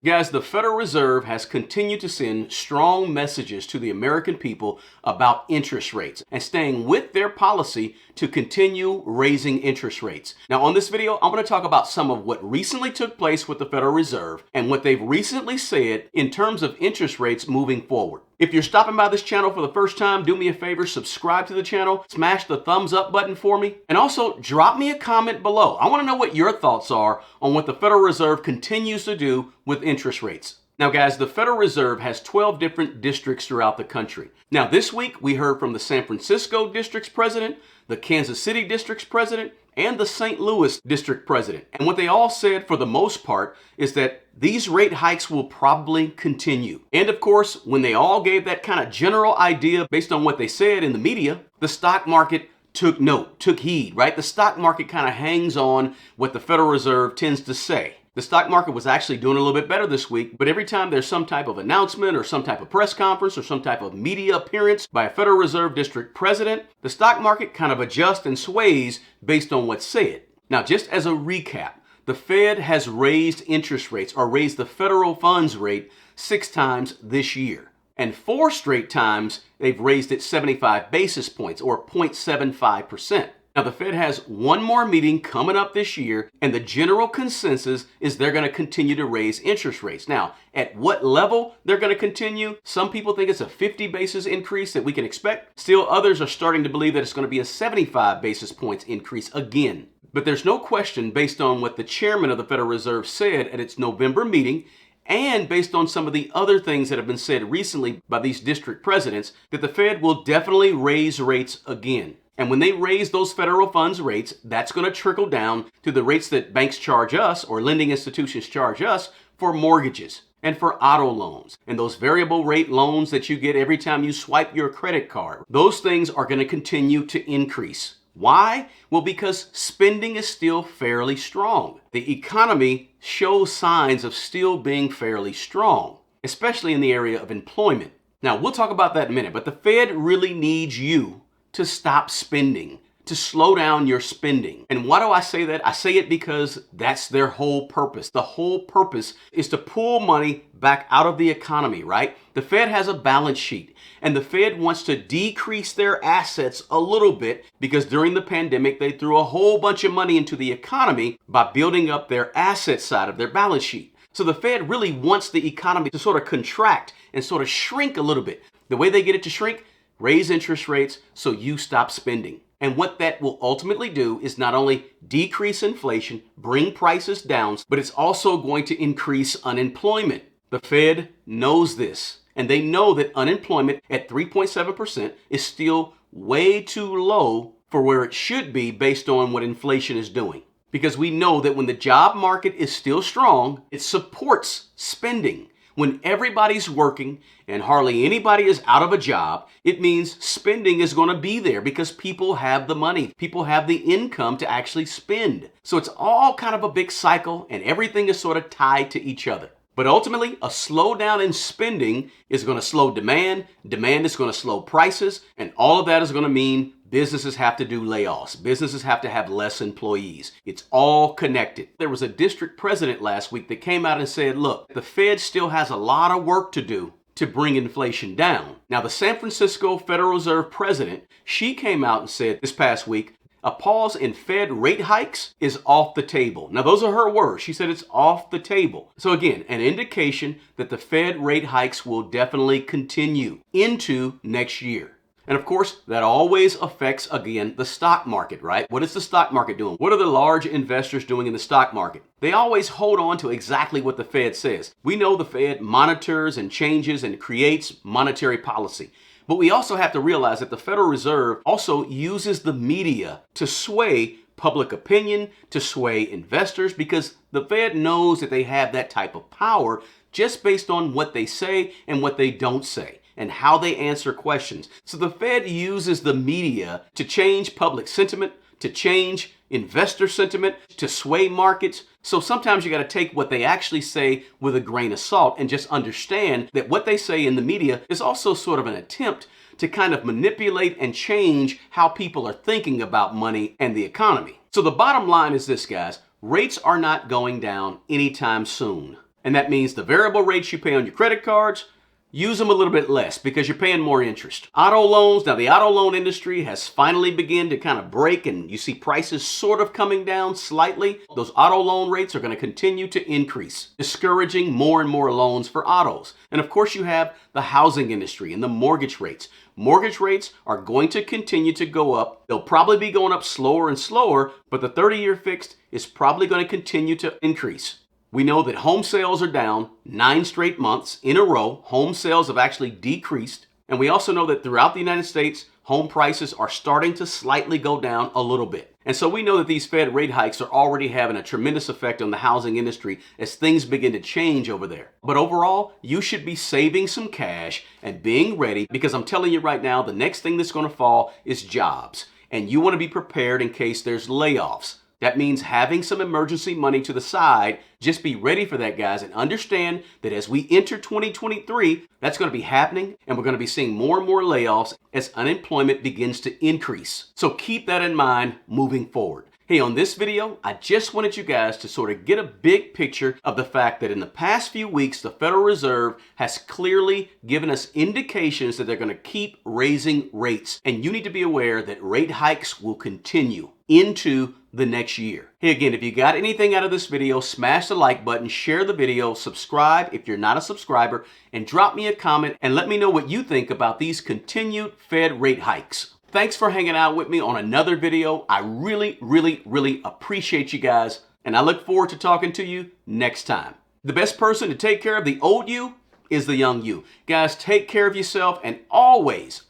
Guys, the Federal Reserve has continued to send strong messages to the American people about interest rates and staying with their policy to continue raising interest rates. Now, on this video, I'm going to talk about some of what recently took place with the Federal Reserve and what they've recently said in terms of interest rates moving forward. If you're stopping by this channel for the first time, do me a favor, subscribe to the channel, smash the thumbs up button for me, and also drop me a comment below. I want to know what your thoughts are on what the Federal Reserve continues to do with interest rates. Now guys, the Federal Reserve has 12 different districts throughout the country. Now this week we heard from the San Francisco district's president, the Kansas City district's president, and the St. Louis district president. And what they all said for the most part is that these rate hikes will probably continue. And of course, when they all gave that kind of general idea based on what they said in the media, the stock market took note, took heed, right? The stock market kind of hangs on what the Federal Reserve tends to say. The stock market was actually doing a little bit better this week, but every time there's some type of announcement or some type of press conference or some type of media appearance by a Federal Reserve District president, the stock market kind of adjusts and sways based on what's said. Now, just as a recap, the Fed has raised interest rates or raised the federal funds rate 6 times this year. And 4 straight times, they've raised it 75 basis points or 0.75%. Now, the Fed has one more meeting coming up this year, and the general consensus is they're going to continue to raise interest rates. Now, at what level they're going to continue? Some people think it's a 50 basis increase that we can expect. Still, others are starting to believe that it's going to be a 75 basis points increase again. But there's no question, based on what the chairman of the Federal Reserve said at its November meeting, and based on some of the other things that have been said recently by these district presidents, that the Fed will definitely raise rates again. And when they raise those federal funds rates, that's going to trickle down to the rates that banks charge us or lending institutions charge us for mortgages and for auto loans and those variable rate loans that you get every time you swipe your credit card. Those things are going to continue to increase. Why? Well, because spending is still fairly strong. The economy shows signs of still being fairly strong, especially in the area of employment. Now, we'll talk about that in a minute, but the Fed really needs you to stop spending, to slow down your spending. And why do I say that? I say it because that's their whole purpose. The whole purpose is to pull money back out of the economy, right? The Fed has a balance sheet, and the Fed wants to decrease their assets a little bit because during the pandemic, they threw a whole bunch of money into the economy by building up their asset side of their balance sheet. So the Fed really wants the economy to sort of contract and sort of shrink a little bit. The way they get it to shrink, raise interest rates so you stop spending. And what that will ultimately do is not only decrease inflation, bring prices down, but it's also going to increase unemployment. The Fed knows this, and they know that unemployment at 3.7% is still way too low for where it should be based on what inflation is doing. Because we know that when the job market is still strong, it supports spending. When everybody's working and hardly anybody is out of a job, it means spending is going to be there because people have the money. People have the income to actually spend. So it's all kind of a big cycle and everything is sort of tied to each other. But ultimately, a slowdown in spending is going to slow demand. Demand is going to slow prices. And all of that is going to mean businesses have to do layoffs. Businesses have to have less employees. It's all connected. There was a district president last week that came out and said, look, the Fed still has a lot of work to do to bring inflation down. Now, the San Francisco Federal Reserve president, she came out and said this past week, a pause in Fed rate hikes is off the table. Now, those are her words. She said it's off the table. So again, an indication that the Fed rate hikes will definitely continue into next year. And of course, that always affects, again, the stock market, right? What is the stock market doing? What are the large investors doing in the stock market? They always hold on to exactly what the Fed says. We know the Fed monitors and changes and creates monetary policy. But we also have to realize that the Federal Reserve also uses the media to sway public opinion, to sway investors, because the Fed knows that they have that type of power just based on what they say and what they don't say, and how they answer questions. So the Fed uses the media to change public sentiment, to change investor sentiment, to sway markets. So sometimes you got to take what they actually say with a grain of salt and just understand that what they say in the media is also sort of an attempt to kind of manipulate and change how people are thinking about money and the economy. So the bottom line is this, guys. Rates are not going down anytime soon. And that means the variable rates you pay on your credit cards, use them a little bit less because you're paying more interest. Auto loans, now the auto loan industry has finally begun to kind of break, and you see prices sort of coming down slightly. Those auto loan rates are going to continue to increase, discouraging more and more loans for autos. And of course you have the housing industry and the mortgage rates. Mortgage rates are going to continue to go up. They'll probably be going up slower and slower, but the 30-year fixed is probably going to continue to increase. We know that home sales are down 9 straight months in a row. Home sales have actually decreased. And we also know that throughout the United States, home prices are starting to slightly go down a little bit. And so we know that these Fed rate hikes are already having a tremendous effect on the housing industry as things begin to change over there. But overall, you should be saving some cash and being ready, because I'm telling you right now, the next thing that's going to fall is jobs. And you want to be prepared in case there's layoffs. That means having some emergency money to the side. Just be ready for that, guys, and understand that as we enter 2023, that's going to be happening, and we're going to be seeing more and more layoffs as unemployment begins to increase. So keep that in mind moving forward. Hey, on this video, I just wanted you guys to sort of get a big picture of the fact that in the past few weeks, the Federal Reserve has clearly given us indications that they're going to keep raising rates. And you need to be aware that rate hikes will continue into the next year. Hey, again, if you got anything out of this video, smash the like button, share the video, subscribe if you're not a subscriber, and drop me a comment and let me know what you think about these continued Fed rate hikes. Thanks for hanging out with me on another video. I really appreciate you guys, and I look forward to talking to you next time. The best person to take care of the old you is the young you. Guys, take care of yourself, and always,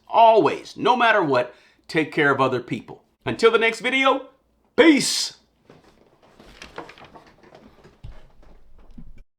no matter what, take care of other people. Until the next video, peace!